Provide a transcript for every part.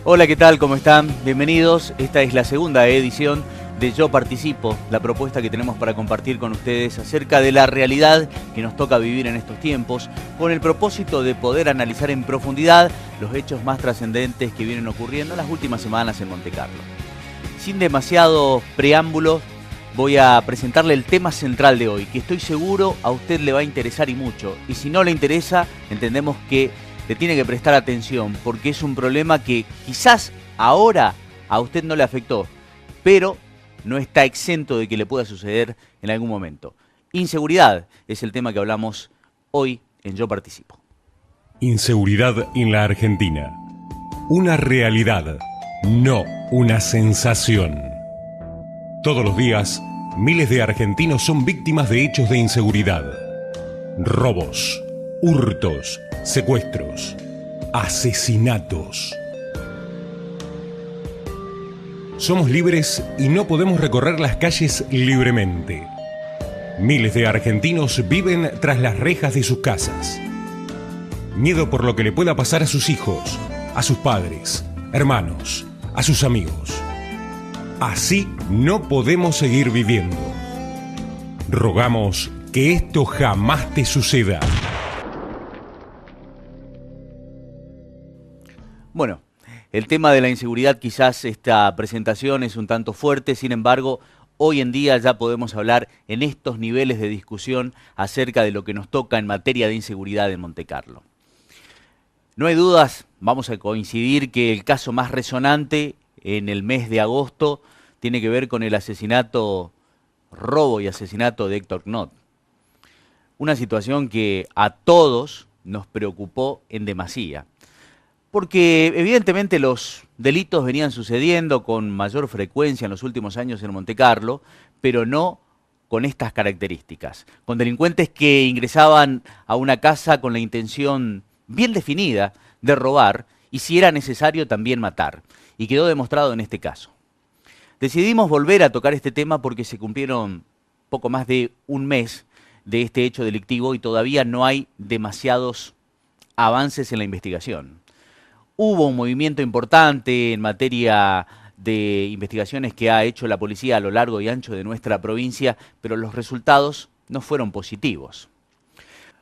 Hola, ¿qué tal? ¿Cómo están? Bienvenidos. Esta es la segunda edición de Yo Participo, la propuesta que tenemos para compartir con ustedes acerca de la realidad que nos toca vivir en estos tiempos, con el propósito de poder analizar en profundidad los hechos más trascendentes que vienen ocurriendo en las últimas semanas en Montecarlo. Sin demasiado preámbulo, voy a presentarle el tema central de hoy, que estoy seguro a usted le va a interesar y mucho. Y si no le interesa, entendemos que le tiene que prestar atención, porque es un problema que quizás ahora a usted no le afectó, pero no está exento de que le pueda suceder en algún momento. Inseguridad es el tema que hablamos hoy en Yo Participo. Inseguridad en la Argentina. Una realidad, no una sensación. Todos los días, miles de argentinos son víctimas de hechos de inseguridad. Robos, hurtos, secuestros, asesinatos. Somos libres y no podemos recorrer las calles libremente. Miles de argentinos viven tras las rejas de sus casas. Miedo por lo que le pueda pasar a sus hijos, a sus padres, hermanos, a sus amigos. Así no podemos seguir viviendo. Rogamos que esto jamás te suceda. Bueno, el tema de la inseguridad, quizás esta presentación es un tanto fuerte, sin embargo, hoy en día ya podemos hablar en estos niveles de discusión acerca de lo que nos toca en materia de inseguridad en Montecarlo. No hay dudas, vamos a coincidir que el caso más resonante en el mes de agosto tiene que ver con el robo y asesinato de Héctor Knott. Una situación que a todos nos preocupó en demasía. Porque evidentemente los delitos venían sucediendo con mayor frecuencia en los últimos años en Montecarlo, pero no con estas características. Con delincuentes que ingresaban a una casa con la intención bien definida de robar y, si era necesario, también matar. Y quedó demostrado en este caso. Decidimos volver a tocar este tema porque se cumplieron poco más de un mes de este hecho delictivo y todavía no hay demasiados avances en la investigación. Hubo un movimiento importante en materia de investigaciones que ha hecho la policía a lo largo y ancho de nuestra provincia, pero los resultados no fueron positivos.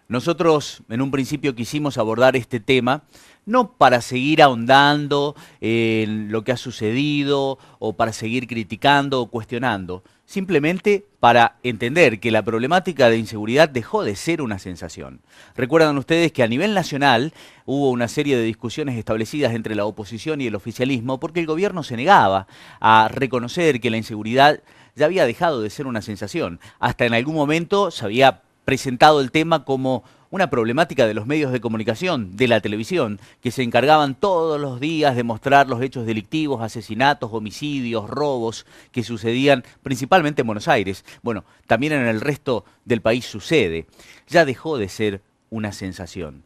Nosotros en un principio quisimos abordar este tema no para seguir ahondando en lo que ha sucedido o para seguir criticando o cuestionando, simplemente para entender que la problemática de inseguridad dejó de ser una sensación. Recuerdan ustedes que a nivel nacional hubo una serie de discusiones establecidas entre la oposición y el oficialismo porque el gobierno se negaba a reconocer que la inseguridad ya había dejado de ser una sensación. Hasta en algún momento se había presentado el tema como una problemática de los medios de comunicación, de la televisión, que se encargaban todos los días de mostrar los hechos delictivos, asesinatos, homicidios, robos que sucedían principalmente en Buenos Aires. Bueno, también en el resto del país sucede. Ya dejó de ser una sensación.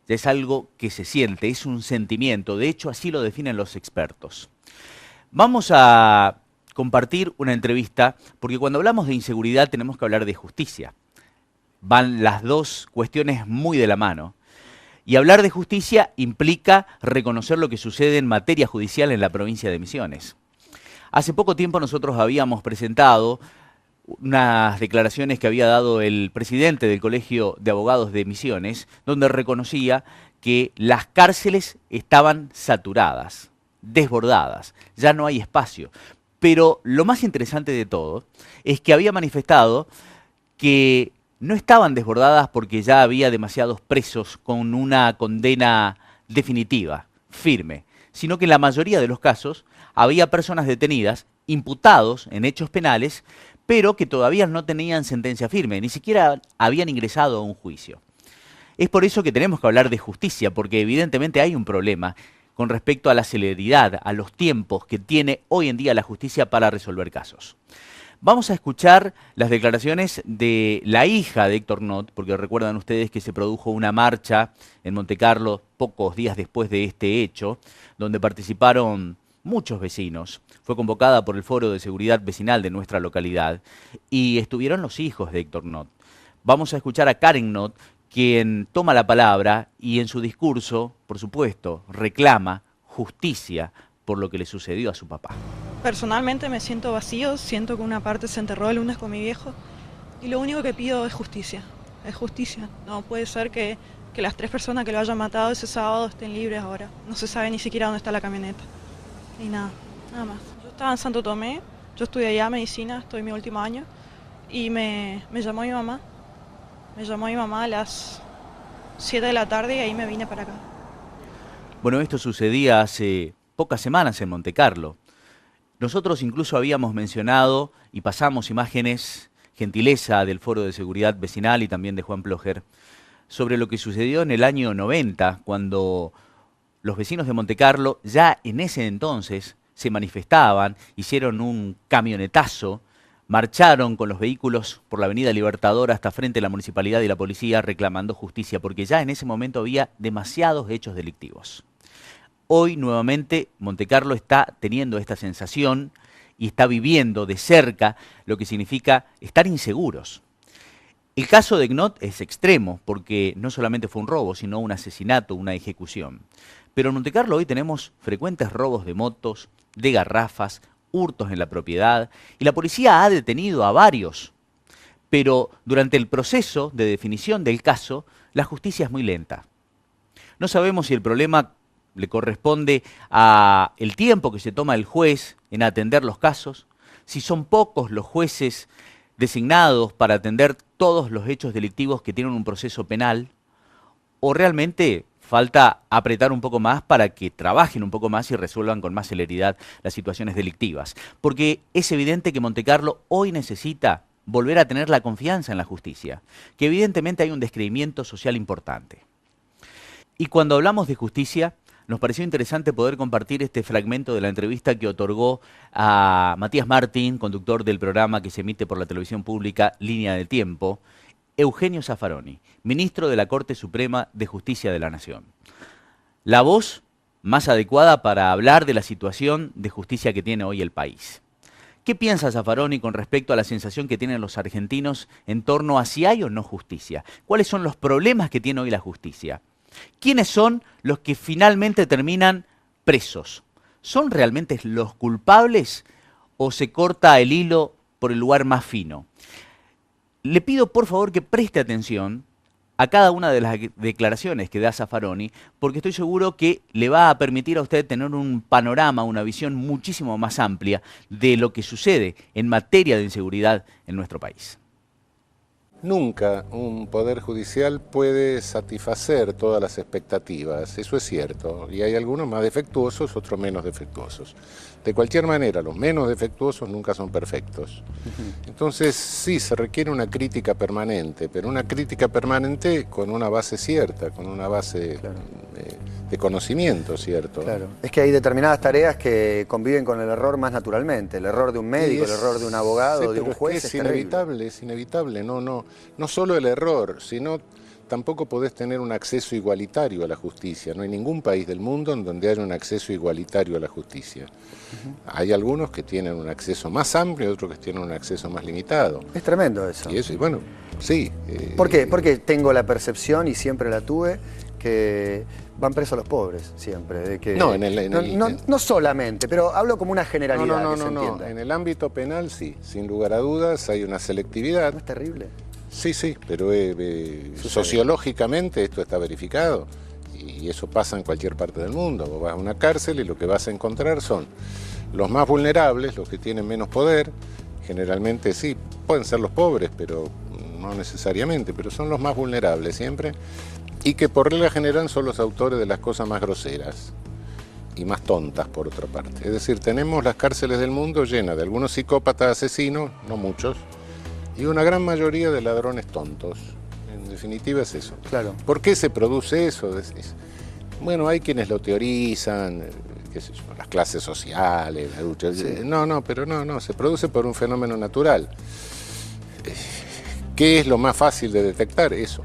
Ya es algo que se siente, es un sentimiento. De hecho, así lo definen los expertos. Vamos a compartir una entrevista, porque cuando hablamos de inseguridad tenemos que hablar de justicia. Van las dos cuestiones muy de la mano. Y hablar de justicia implica reconocer lo que sucede en materia judicial en la provincia de Misiones. Hace poco tiempo nosotros habíamos presentado unas declaraciones que había dado el presidente del Colegio de Abogados de Misiones, donde reconocía que las cárceles estaban saturadas, desbordadas, ya no hay espacio. Pero lo más interesante de todo es que había manifestado que no estaban desbordadas porque ya había demasiados presos con una condena definitiva, firme, sino que en la mayoría de los casos había personas detenidas, imputados en hechos penales, pero que todavía no tenían sentencia firme, ni siquiera habían ingresado a un juicio. Es por eso que tenemos que hablar de justicia, porque evidentemente hay un problema con respecto a la celeridad, a los tiempos que tiene hoy en día la justicia para resolver casos. Vamos a escuchar las declaraciones de la hija de Héctor Knott, porque recuerdan ustedes que se produjo una marcha en Montecarlo pocos días después de este hecho, donde participaron muchos vecinos. Fue convocada por el Foro de Seguridad Vecinal de nuestra localidad y estuvieron los hijos de Héctor Knott. Vamos a escuchar a Karen Knott, quien toma la palabra y en su discurso, por supuesto, reclama justicia por lo que le sucedió a su papá. Personalmente me siento vacío, siento que una parte se enterró el lunes con mi viejo y lo único que pido es justicia. Es justicia. No puede ser que las 3 personas que lo hayan matado ese sábado estén libres ahora. No se sabe ni siquiera dónde está la camioneta. Y nada más. Yo estaba en Santo Tomé, yo estudié allá medicina, estoy en mi último año y me llamó mi mamá. Me llamó mi mamá a las 7 de la tarde y ahí me vine para acá. Bueno, esto sucedía hace pocas semanas en Montecarlo. Nosotros incluso habíamos mencionado y pasamos imágenes, gentileza del Foro de Seguridad Vecinal y también de Juan Ploger, sobre lo que sucedió en el año 90, cuando los vecinos de Montecarlo ya en ese entonces se manifestaban, hicieron un camionetazo, marcharon con los vehículos por la Avenida Libertador hasta frente a la Municipalidad y la Policía reclamando justicia, porque ya en ese momento había demasiados hechos delictivos. Hoy nuevamente Montecarlo está teniendo esta sensación y está viviendo de cerca lo que significa estar inseguros. El caso de Gnot es extremo porque no solamente fue un robo, sino un asesinato, una ejecución. Pero en Montecarlo hoy tenemos frecuentes robos de motos, de garrafas, hurtos en la propiedad y la policía ha detenido a varios. Pero durante el proceso de definición del caso, la justicia es muy lenta. No sabemos si el problema le corresponde a el tiempo que se toma el juez en atender los casos, si son pocos los jueces designados para atender todos los hechos delictivos que tienen un proceso penal, o realmente falta apretar un poco más para que trabajen un poco más y resuelvan con más celeridad las situaciones delictivas. Porque es evidente que Montecarlo hoy necesita volver a tener la confianza en la justicia, que evidentemente hay un descreimiento social importante. Y cuando hablamos de justicia, nos pareció interesante poder compartir este fragmento de la entrevista que otorgó a Matías Martín, conductor del programa que se emite por la televisión pública Línea del Tiempo, Eugenio Zaffaroni, ministro de la Corte Suprema de Justicia de la Nación. La voz más adecuada para hablar de la situación de justicia que tiene hoy el país. ¿Qué piensa Zaffaroni con respecto a la sensación que tienen los argentinos en torno a si hay o no justicia? ¿Cuáles son los problemas que tiene hoy la justicia? ¿Quiénes son los que finalmente terminan presos? ¿Son realmente los culpables o se corta el hilo por el lugar más fino? Le pido por favor que preste atención a cada una de las declaraciones que da Zaffaroni, porque estoy seguro que le va a permitir a usted tener un panorama, una visión muchísimo más amplia de lo que sucede en materia de inseguridad en nuestro país. Nunca un poder judicial puede satisfacer todas las expectativas, eso es cierto, y hay algunos más defectuosos, otros menos defectuosos. De cualquier manera, los menos defectuosos nunca son perfectos. Entonces, sí, se requiere una crítica permanente, pero una crítica permanente con una base cierta, con una base de conocimiento, ¿cierto? Claro. Es que hay determinadas tareas que conviven con el error más naturalmente. El error de un médico, el error de un abogado, sí, de un juez. Es inevitable, es inevitable. No solo el error, sino tampoco podés tener un acceso igualitario a la justicia. No hay ningún país del mundo en donde haya un acceso igualitario a la justicia. Hay algunos que tienen un acceso más amplio y otros que tienen un acceso más limitado. Es tremendo eso. Y bueno, sí. ¿Por qué? Porque tengo la percepción, y siempre la tuve, que van presos los pobres, siempre. De que no solamente, pero hablo como una generalidad. No. En el ámbito penal sí, sin lugar a dudas hay una selectividad. ¿No es terrible? Sí, pero sociológicamente esto está verificado y eso pasa en cualquier parte del mundo. Vos vas a una cárcel y lo que vas a encontrar son los más vulnerables, los que tienen menos poder, generalmente sí, pueden ser los pobres, pero no necesariamente, pero son los más vulnerables siempre, y que por regla general son los autores de las cosas más groseras y más tontas por otra parte. Es decir, tenemos las cárceles del mundo llenas de algunos psicópatas asesinos, no muchos, y una gran mayoría de ladrones tontos. En definitiva es eso. Claro. ¿Por qué se produce eso? Bueno, hay quienes lo teorizan, qué sé yo, las clases sociales, la lucha. Sí. No, se produce por un fenómeno natural. ¿Qué es lo más fácil de detectar? Eso.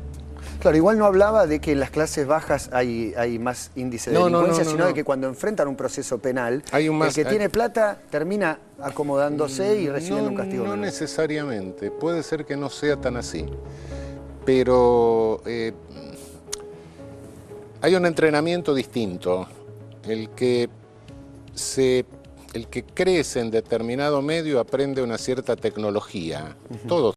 Claro, igual no hablaba de que en las clases bajas hay más índice de delincuencia, sino de que cuando enfrentan un proceso penal, el que tiene plata termina acomodándose y recibiendo un castigo. No necesariamente, puede ser que no sea tan así, pero hay un entrenamiento distinto el que crece en determinado medio aprende una cierta tecnología. Todos